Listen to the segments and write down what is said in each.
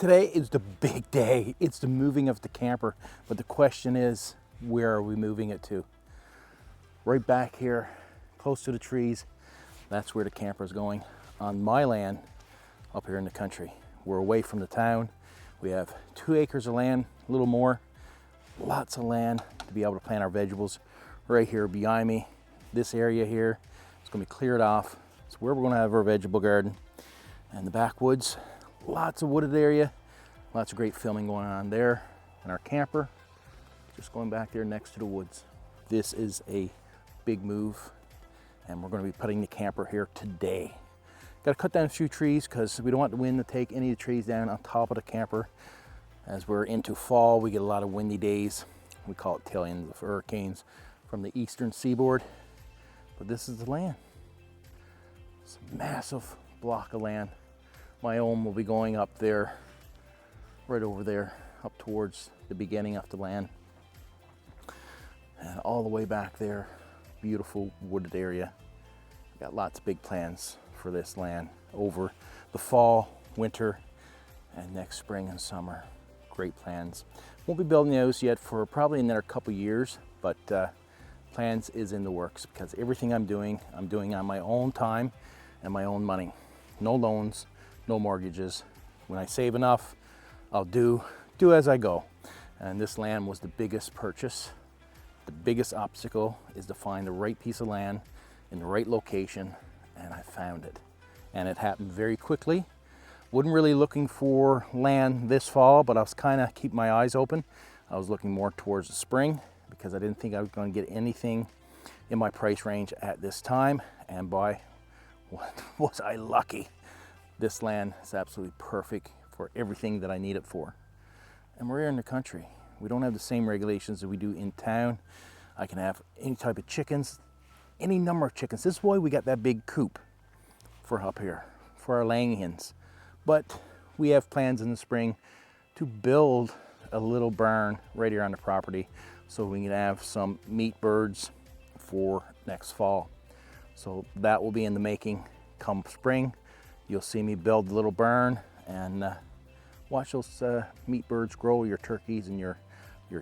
Today is the big day. It's the moving of the camper. But the question is, where are we moving it to? Right back here, close to the trees. That's where the camper is going, on my land up here in the country. We're away from the town. We have 2 acres of land, a little more. Lots of land to be able to plant our vegetables. Right here behind me, this area here, it's gonna be cleared off. It's where we're gonna have our vegetable garden. And the backwoods, lots of wooded area, lots of great filming going on there. And our camper, just going back there next to the woods. This is a big move, and we're gonna be putting the camper here today. Gotta cut down a few trees because we don't want the wind to take any of the trees down on top of the camper. As we're into fall, we get a lot of windy days. We call it tail ends of hurricanes from the eastern seaboard. But this is the land. It's a massive block of land. My own will be going up there, right over there, up towards the beginning of the land. And all the way back there, beautiful wooded area. Got lots of big plans for this land over the fall, winter, and next spring and summer. Great plans. Won't be building the house yet for probably another couple years, but plans is in the works because everything I'm doing on my own time and my own money. No loans, no mortgages. When I save enough, I'll do as I go. And this land was the biggest purchase. The biggest obstacle is to find the right piece of land in the right location, and I found it. And it happened very quickly. Wasn't really looking for land this fall, but I was kind of keeping my eyes open. I was looking more towards the spring because I didn't think I was going to get anything in my price range at this time. And boy, was I lucky. This land is absolutely perfect for everything that I need it for. And we're here in the country. We don't have the same regulations that we do in town. I can have any type of chickens, any number of chickens. This is why we got that big coop for up here, for our laying hens. But we have plans in the spring to build a little barn right here on the property so we can have some meat birds for next fall. So that will be in the making come spring. You'll see me build a little barn and watch those meat birds grow, your turkeys and your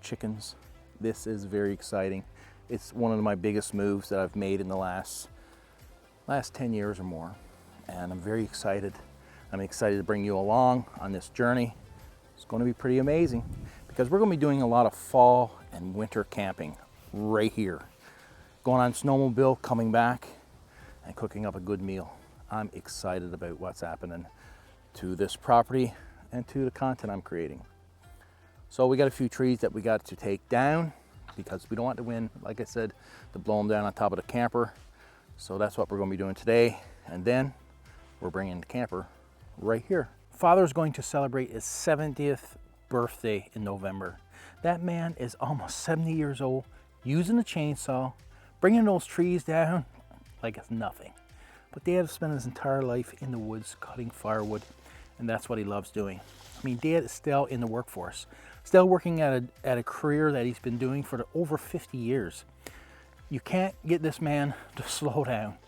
chickens. This is very exciting. It's one of my biggest moves that I've made in the last 10 years or more. And I'm very excited. I'm excited to bring you along on this journey. It's going to be pretty amazing because we're going to be doing a lot of fall and winter camping right here. Going on snowmobile, coming back and cooking up a good meal. I'm excited about what's happening to this property and to the content I'm creating. So we got a few trees that we got to take down because we don't want the wind, like I said, to blow them down on top of the camper. So that's what we're going to be doing today. And then we're bringing the camper right here. Father's going to celebrate his 70th birthday in November. That man is almost 70 years old, using a chainsaw, bringing those trees down like it's nothing. But Dad spent his entire life in the woods cutting firewood, and that's what he loves doing. I mean, Dad is still in the workforce, still working at a career that he's been doing for over 50 years. You can't get this man to slow down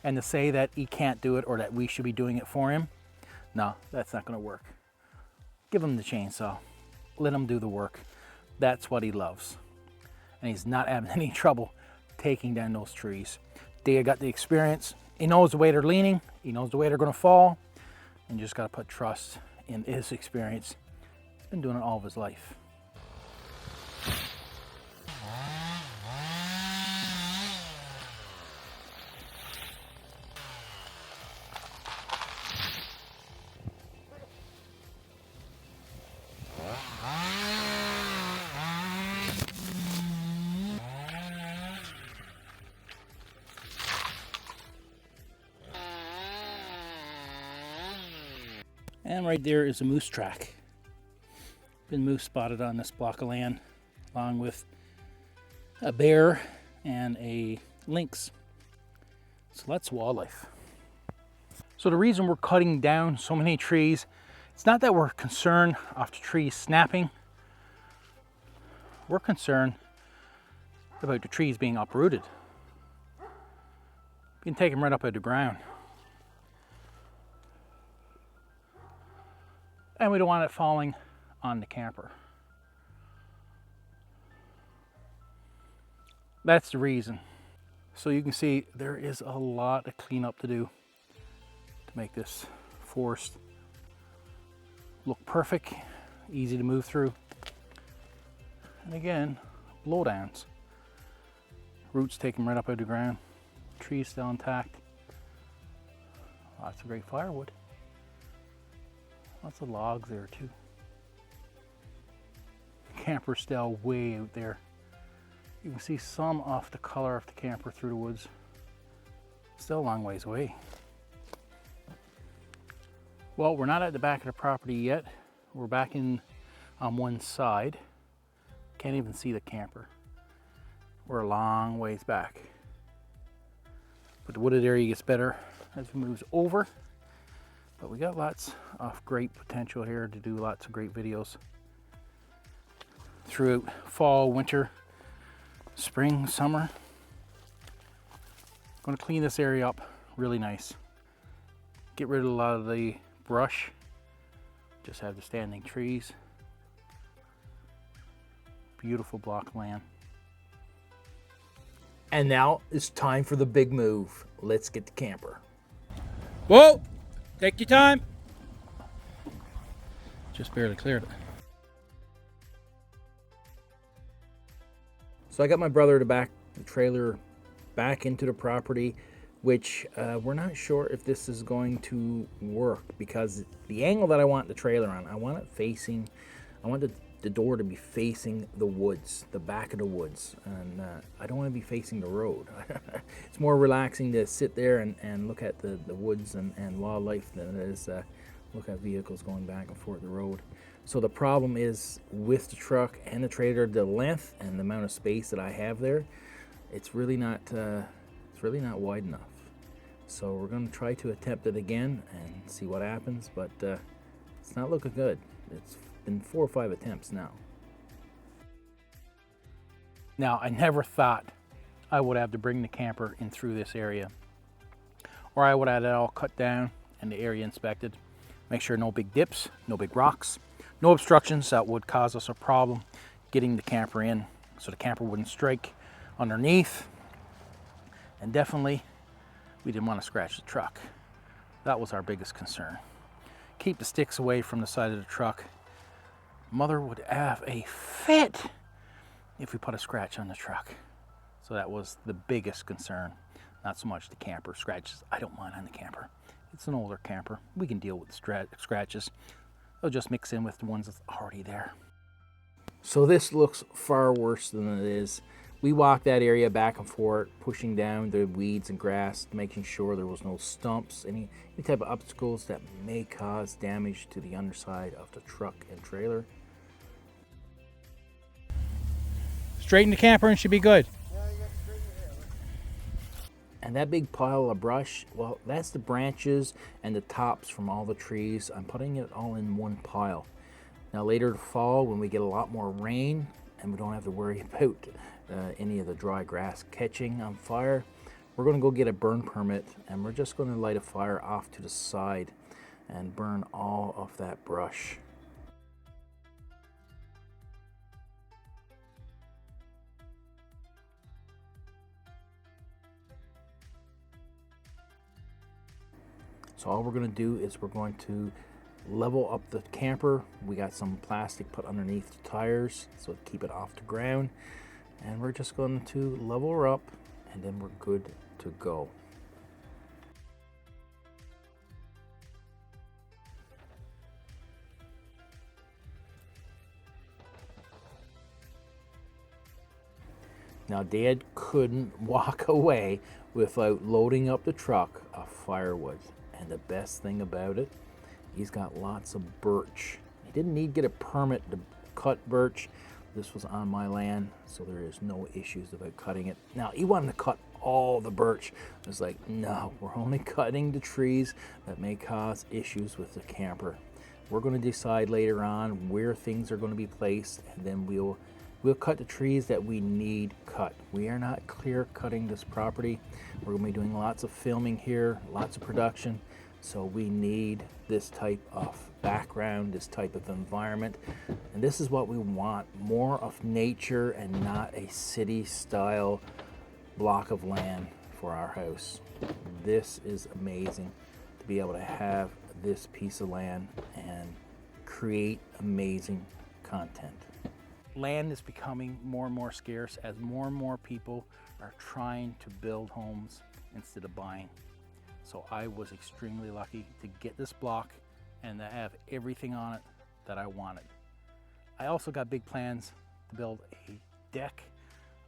and to say that he can't do it or that we should be doing it for him. No, that's not going to work. Give him the chainsaw. Let him do the work. That's what he loves. And he's not having any trouble taking down those trees. Dad got the experience. He knows the way they're leaning. He knows the way they're going to fall. And you just got to put trust in his experience. He's been doing it all of his life. And right there is a moose track. Been moose spotted on this block of land, along with a bear and a lynx. So that's wildlife. So the reason we're cutting down so many trees, it's not that we're concerned of the trees snapping. We're concerned about the trees being uprooted. You can take them right up out of the ground. And we don't want it falling on the camper. That's the reason. So you can see there is a lot of cleanup to do to make this forest look perfect, easy to move through. And again, blowdowns. Roots take them right up out of the ground. Trees still intact. Lots of great firewood. Lots of logs there too. Camper's still way out there. You can see some of the color of the camper through the woods. Still a long ways away. Well, we're not at the back of the property yet. We're back in on one side. Can't even see the camper. We're a long ways back. But the wooded area gets better as we move over. But we got lots of great potential here to do lots of great videos throughout fall, winter, spring, summer. Going to clean this area up really nice. Get rid of a lot of the brush. Just have the standing trees. Beautiful block of land. And now it's time for the big move. Let's get the camper. Whoa! Take your time. Just barely cleared it. So I got my brother to back the trailer back into the property, which we're not sure if this is going to work because the angle that I want the trailer on, I want the door to be facing the woods, the back of the woods, and I don't want to be facing the road. It's more relaxing to sit there and look at the woods and wildlife than it is look at vehicles going back and forth the road. So the problem is with the truck and the trailer, the length and the amount of space that I have there, it's really not wide enough. So we're going to try to attempt it again and see what happens, but it's not looking good. It's been 4 or 5 attempts now. Now, I never thought I would have to bring the camper in through this area, or I would have it all cut down and the area inspected. Make sure no big dips, no big rocks, no obstructions that would cause us a problem getting the camper in, so the camper wouldn't strike underneath. And definitely, we didn't want to scratch the truck. That was our biggest concern. Keep the sticks away from the side of the truck. Mother would have a fit if we put a scratch on the truck. So that was the biggest concern. Not so much the camper scratches. I don't mind on the camper. It's an older camper. We can deal with the scratches. They'll just mix in with the ones that's already there. So this looks far worse than it is. We walked that area back and forth, pushing down the weeds and grass, making sure there was no stumps, any type of obstacles that may cause damage to the underside of the truck and trailer. Straighten the camper and should be good. Yeah, you got to straighten it out. And that big pile of brush, well, that's the branches and the tops from all the trees. I'm putting it all in one pile. Now later in the fall, when we get a lot more rain and we don't have to worry about any of the dry grass catching on fire, we're going to go get a burn permit and we're just going to light a fire off to the side and burn all of that brush. So all we're going to do is we're going to level up the camper. We got some plastic put underneath the tires so to keep it off the ground. And we're just going to level her up and then we're good to go. Now Dad couldn't walk away without loading up the truck of firewood. And the best thing about it, he's got lots of birch. He didn't need to get a permit to cut birch. This was on my land, so there is no issues about cutting it. Now, he wanted to cut all the birch. I was like, no, we're only cutting the trees that may cause issues with the camper. We're going to decide later on where things are going to be placed, and then we'll cut the trees that we need cut. We are not clear cutting this property. We're going to be doing lots of filming here, lots of production. So we need this type of background, this type of environment, and this is what we want, more of nature and not a city style block of land for our house. This is amazing to be able to have this piece of land and create amazing content. Land is becoming more and more scarce as more and more people are trying to build homes instead of buying. So I was extremely lucky to get this block and to have everything on it that I wanted. I also got big plans to build a deck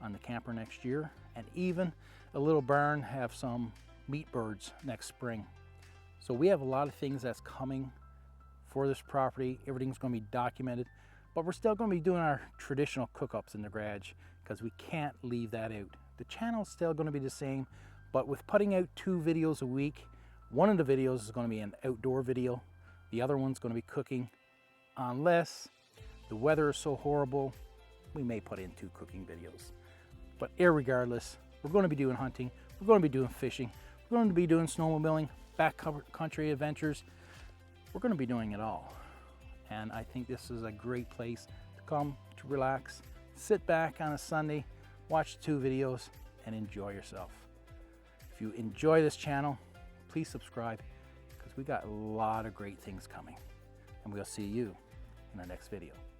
on the camper next year, and even a little barn, have some meat birds next spring. So we have a lot of things that's coming for this property. Everything's going to be documented, but we're still going to be doing our traditional cook-ups in the garage because we can't leave that out. The channel's still going to be the same, but with putting out 2 videos a week, one of the videos is going to be an outdoor video. The other one's going to be cooking. Unless the weather is so horrible, we may put in 2 cooking videos. But irregardless, we're going to be doing hunting, we're going to be doing fishing, we're going to be doing snowmobiling, backcountry adventures. We're going to be doing it all. And I think this is a great place to come to relax, sit back on a Sunday, watch 2 videos, and enjoy yourself. If you enjoy this channel, please subscribe because we got a lot of great things coming. And we'll see you in the next video.